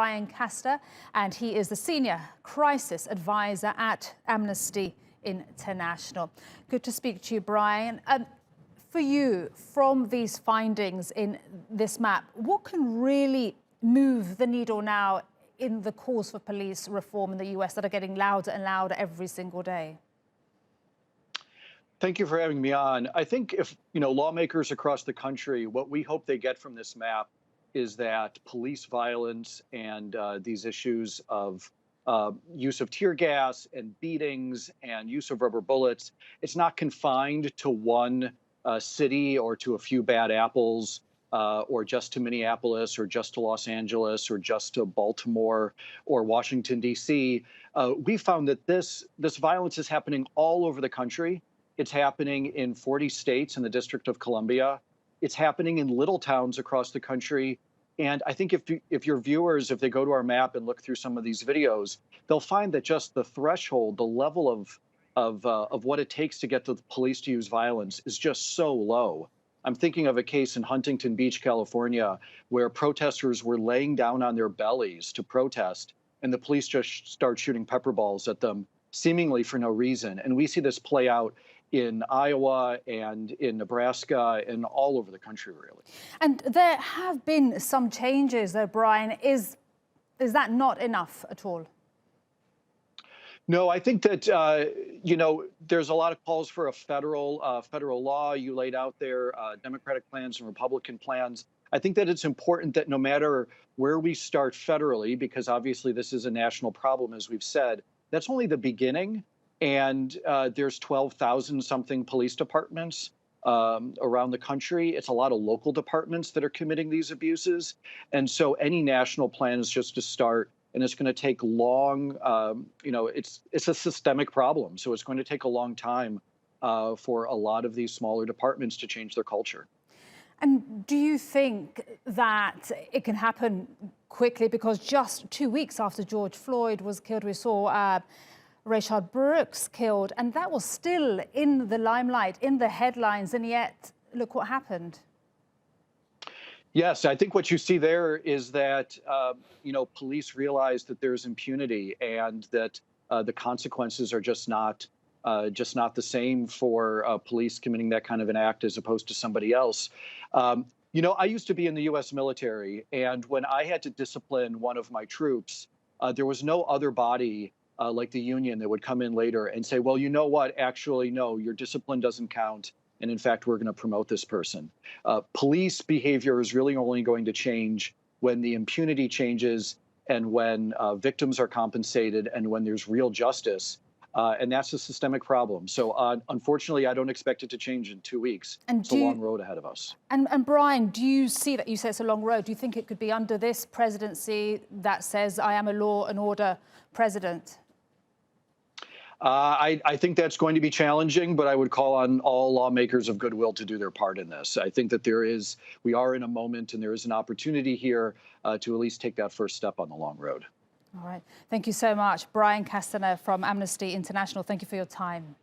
Brian Castner, and he is the Senior Crisis Advisor at Amnesty International. Good to speak to you, Brian. For you, from these findings in this map, what can really move the needle now in the calls for police reform in the US that are getting louder and louder every single day? Thank you for having me on. I think if, lawmakers across the country, what we hope they get from this map is that police violence and these issues of use of tear gas and beatings and use of rubber bullets, it's not confined to one city or to a few bad apples or just to Minneapolis or just to Los Angeles or just to Baltimore or Washington, D.C. We found that this violence is happening all over the country. It's happening in 40 states in the District of Columbia. It's happening in little towns across the country. And I think if your viewers, if they go to our map and look through some of these videos, they'll find that just the threshold, the level of what it takes to get the police to use violence is just so low. I'm thinking of a case in Huntington Beach, California, where protesters were laying down on their bellies to protest, and the police just start shooting pepper balls at them, seemingly for no reason. And we see this play out in Iowa and in Nebraska and all over the country, really. And there have been some changes, though, Brian. Is that not enough at all? No, I think that, there's a lot of calls for a federal law. You laid out there Democratic plans and Republican plans. I think that it's important that no matter where we start federally, because obviously this is a national problem, as we've said, that's only the beginning. And there's 12,000 something police departments around the country. It's a lot of local departments that are committing these abuses. And so any national plan is just to start, and it's going to take long, it's a systemic problem. So it's going to take a long time for a lot of these smaller departments to change their culture. And do you think that it can happen quickly? Because just 2 weeks after George Floyd was killed, we saw Rayshard Brooks killed, and that was still in the limelight, in the headlines, and yet look what happened. Yes, I think what you see there is that, police realize that there's impunity and that the consequences are just not the same for police committing that kind of an act as opposed to somebody else. I used to be in the U.S. military, and when I had to discipline one of my troops, there was no other body like the union that would come in later and say, well, you know what, actually, no, your discipline doesn't count. And in fact, we're going to promote this person. Police behavior is really only going to change when the impunity changes and when victims are compensated and when there's real justice. And that's a systemic problem. So unfortunately, I don't expect it to change in 2 weeks. And it's a long road ahead of us. And Brian, do you see that? You say it's a long road. Do you think it could be under this presidency that says, I am a law and order president? I think that's going to be challenging, but I would call on all lawmakers of goodwill to do their part in this. I think that we are in a moment and there is an opportunity here to at least take that first step on the long road. All right. Thank you so much. Brian Castner from Amnesty International. Thank you for your time.